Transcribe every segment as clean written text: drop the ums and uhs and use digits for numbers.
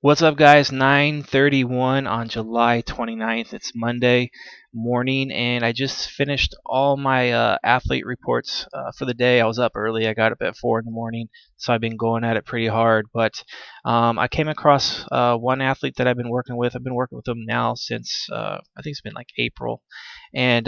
What's up, guys? 9:31 on July 29th. It's Monday morning, and I just finished all my athlete reports for the day. I was up early. I got up at 4 in the morning, so I've been going at it pretty hard. But I came across one athlete that I've been working with. I've been working with him now since I think it's been like April, and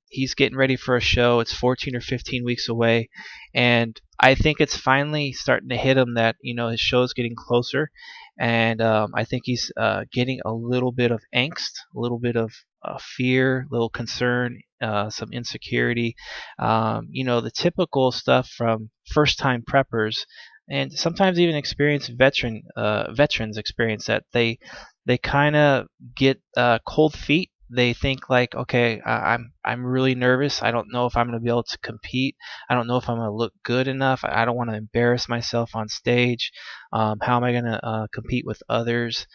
he's getting ready for a show. It's 14 or 15 weeks away, and I think it's finally starting to hit him that his show is getting closer, and I think he's getting a little bit of angst, a little bit of fear, a little concern, some insecurity. The typical stuff from first-time preppers, and sometimes even experienced veterans experience that they kind of get cold feet. They think like, okay, I'm really nervous. I don't know if I'm going to be able to compete. I don't know if I'm going to look good enough. I don't want to embarrass myself on stage. How am I going to compete with others?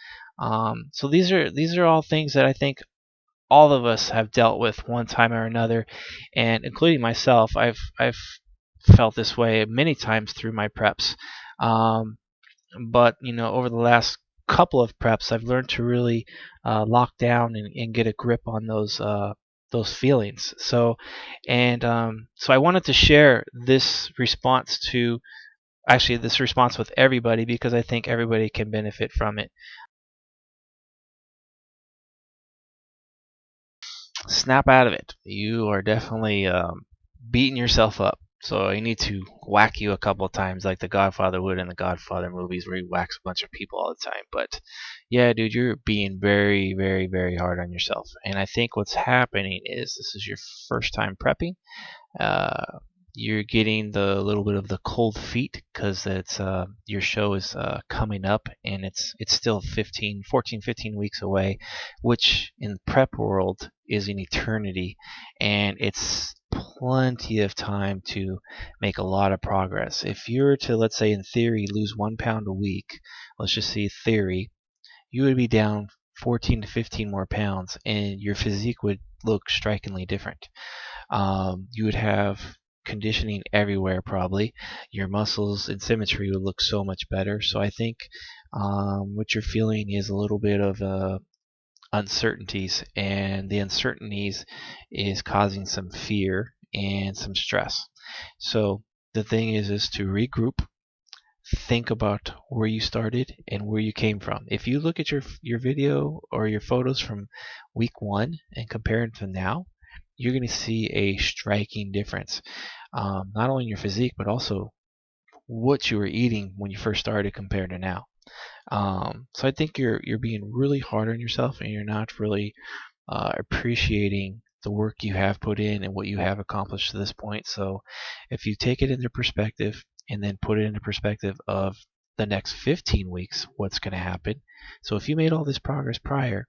So these are all things that I think all of us have dealt with one time or another, and including myself. I've felt this way many times through my preps. Um, but over the last couple of preps, I've learned to really lock down and get a grip on those feelings. So I wanted to share this response with everybody because I think everybody can benefit from it. Snap out of it. You are definitely beating yourself up. So you need to whack you a couple of times, like the Godfather would in the Godfather movies, where he whacks a bunch of people all the time. But yeah, dude, you're being very, very, very hard on yourself. And I think what's happening is this is your first time prepping. Uh, you're getting the little bit of the cold feet because it's your show is coming up, and it's still 14, 15 weeks away, which in the prep world is an eternity, and it's plenty of time to make a lot of progress. If you were to, let's say in theory, lose 1 pound a week, let's just say theory, you would be down 14 to 15 more pounds, and your physique would look strikingly different. You would have conditioning everywhere probably. Your muscles and symmetry would look so much better. So I think what you're feeling is a little bit of uncertainties, and the uncertainties is causing some fear and some stress. So the thing is to regroup, think about where you started and where you came from. If you look at your video or your photos from week 1 and compare it to now, you're going to see a striking difference, not only in your physique but also what you were eating when you first started compared to now. So I think you're being really hard on yourself, and you're not really appreciating the work you have put in and what you have accomplished to this point. So if you take it into perspective and then put it into perspective of the next 15 weeks, what's going to happen. So if you made all this progress prior,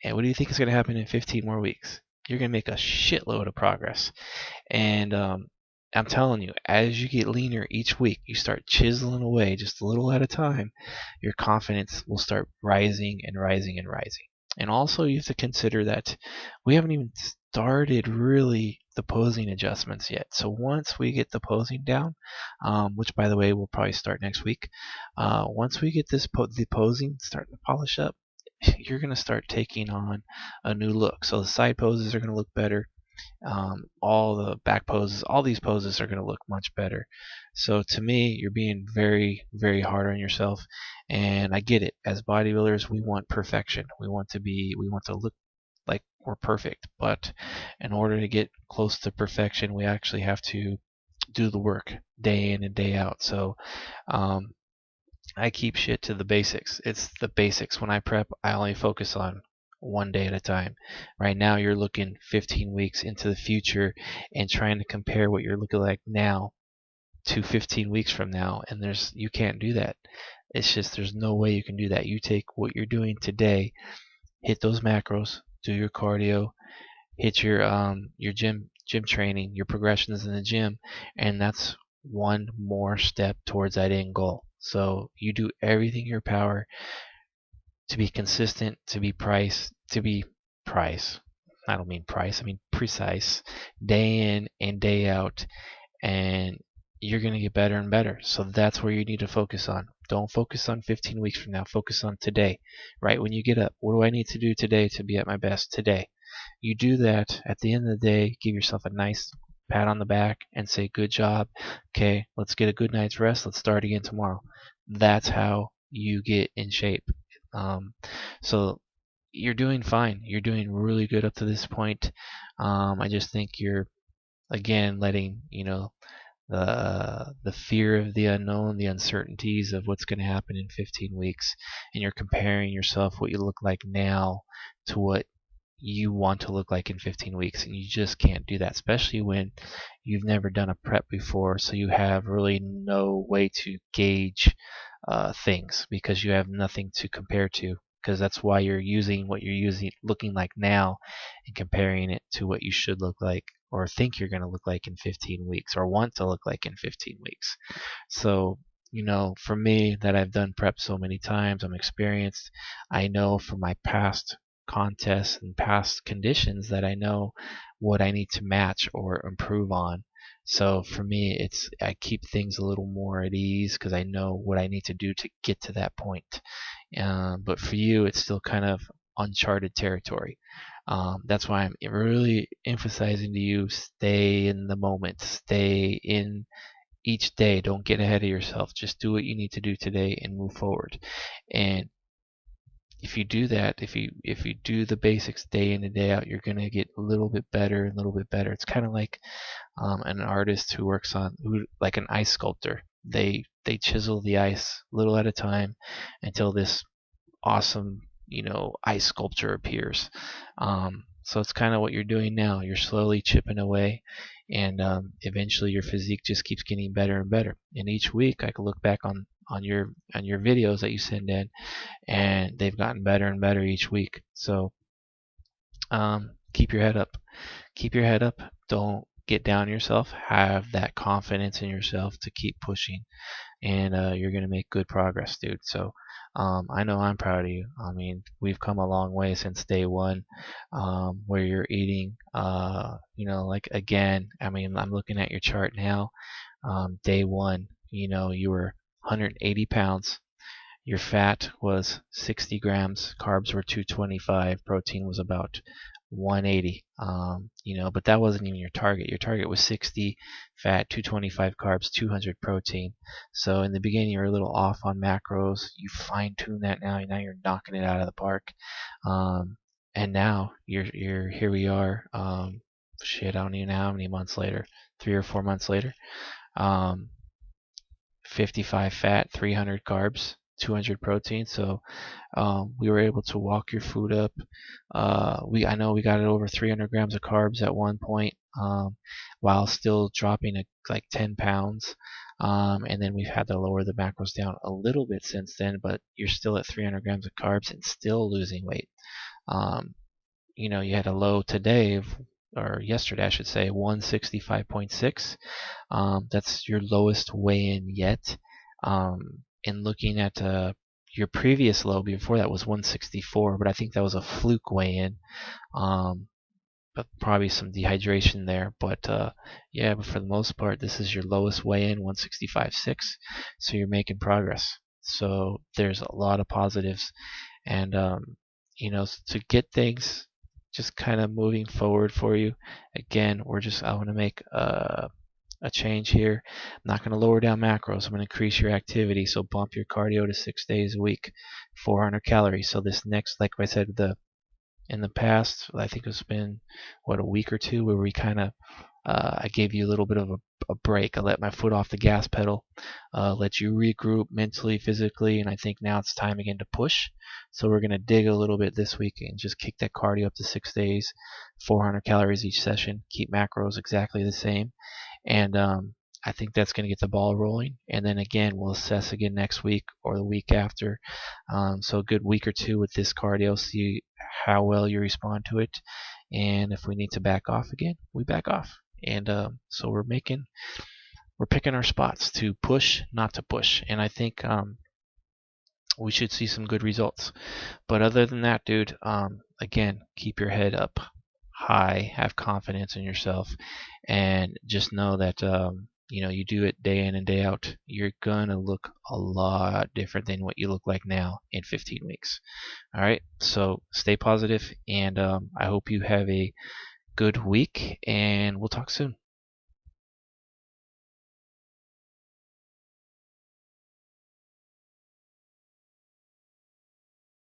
and what do you think is going to happen in 15 more weeks? You're going to make a shitload of progress. And I'm telling you, as you get leaner each week, you start chiseling away just a little at a time, your confidence will start rising and rising and rising. And also, you have to consider that we haven't even started really the posing adjustments yet. So once we get the posing down, which by the way we'll probably start next week, once we get the posing starting to polish up, you're going to start taking on a new look. So the side poses are going to look better. All the back poses, all these poses are going to look much better. So to me, you're being very, very hard on yourself, and I get it. As bodybuilders, we want perfection. We want to look like we're perfect. But in order to get close to perfection, we actually have to do the work day in and day out. So um, I keep shit to the basics. It's the basics. When I prep, I only focus on one day at a time. Right now, you're looking 15 weeks into the future and trying to compare what you're looking like now to 15 weeks from now, and you can't do that. It's just there's no way you can do that. You take what you're doing today, hit those macros, do your cardio, hit your gym training, your progressions in the gym, and that's one more step towards that end goal. So you do everything in your power to be consistent, to be price. I don't mean price, I mean precise, day in and day out, and you're going to get better and better. So that's where you need to focus on. Don't focus on 15 weeks from now. Focus on today, right? When you get up, what do I need to do today to be at my best today? You do that at the end of the day, give yourself a nice pat on the back and say, good job. Okay, let's get a good night's rest. Let's start again tomorrow. That's how you get in shape. Um, so you're doing fine. You're doing really good up to this point. I just think you're, again, letting, the fear of the unknown, the uncertainties of what's going to happen in 15 weeks, and you're comparing yourself, what you look like now, to what you want to look like in 15 weeks, and you just can't do that, especially when you've never done a prep before, so you have really no way to gauge things because you have nothing to compare to, because that's why you're using what you're using looking like now and comparing it to what you should look like or think you're going to look like in 15 weeks or want to look like in 15 weeks. So, for me, that I've done prep so many times, I'm experienced. I know from my past contests and past conditions that I know what I need to match or improve on. So for me, I keep things a little more at ease because I know what I need to do to get to that point. But for you, it's still kind of uncharted territory. That's why I'm really emphasizing to you, stay in the moment, stay in each day. Don't get ahead of yourself. Just do what you need to do today and move forward. And if you do that, if you do the basics day in and day out, you're gonna get a little bit better and a little bit better. It's kind of like an artist like an ice sculptor. They chisel the ice little at a time until this awesome, ice sculpture appears. So it's kind of what you're doing now. You're slowly chipping away, and eventually your physique just keeps getting better and better. And each week, I can look back on your videos that you send in, and they've gotten better and better each week. So keep your head up. Keep your head up. Don't get down on yourself. Have that confidence in yourself to keep pushing, and you're gonna make good progress, dude. So I know I'm proud of you. I mean, we've come a long way since day one, where you're eating. Like again, I mean, I'm looking at your chart now. Day one, you were 180 pounds. Your fat was 60 grams, carbs were 225, protein was about 180. But that wasn't even your target. Your target was 60 fat, 225 carbs, 200 protein. So in the beginning, you were a little off on macros. You fine tune that now. Now you're knocking it out of the park. And now you're here. We are. I don't even know how many months later. 3 or 4 months later. 55 fat, 300 carbs, 200 protein. So we were able to walk your food up. I know we got it over 300 grams of carbs at one point, while still dropping like 10 pounds. And then we've had to lower the macros down a little bit since then, but you're still at 300 grams of carbs and still losing weight. You had a low today or yesterday, I should say, 165.6. That's your lowest weigh-in yet. And looking at your previous low before that was 164, but I think that was a fluke weigh-in. But probably some dehydration there. But but for the most part, this is your lowest weigh-in, 165.6. So you're making progress. So there's a lot of positives, and to get things just kind of moving forward for you. Again, I want to make a change here. I'm not going to lower down macros. I'm going to increase your activity. So bump your cardio to 6 days a week, 400 calories. So this next, like I said, in the past, I think it's been a week or two where we kind of I gave you a little bit of a break. I let my foot off the gas pedal, let you regroup mentally, physically, and I think now it's time again to push. So we're going to dig a little bit this week and just kick that cardio up to 6 days, 400 calories each session, keep macros exactly the same. And I think that's going to get the ball rolling. And then again, we'll assess again next week or the week after. So a good week or two with this cardio, see how well you respond to it. And if we need to back off again, we back off. And so we're picking our spots to push, not to push. And I think we should see some good results. But other than that, dude, again, keep your head up high, have confidence in yourself, and just know that you do it day in and day out, you're gonna look a lot different than what you look like now in 15 weeks. All right, so stay positive, and I hope you have a good week, and we'll talk soon.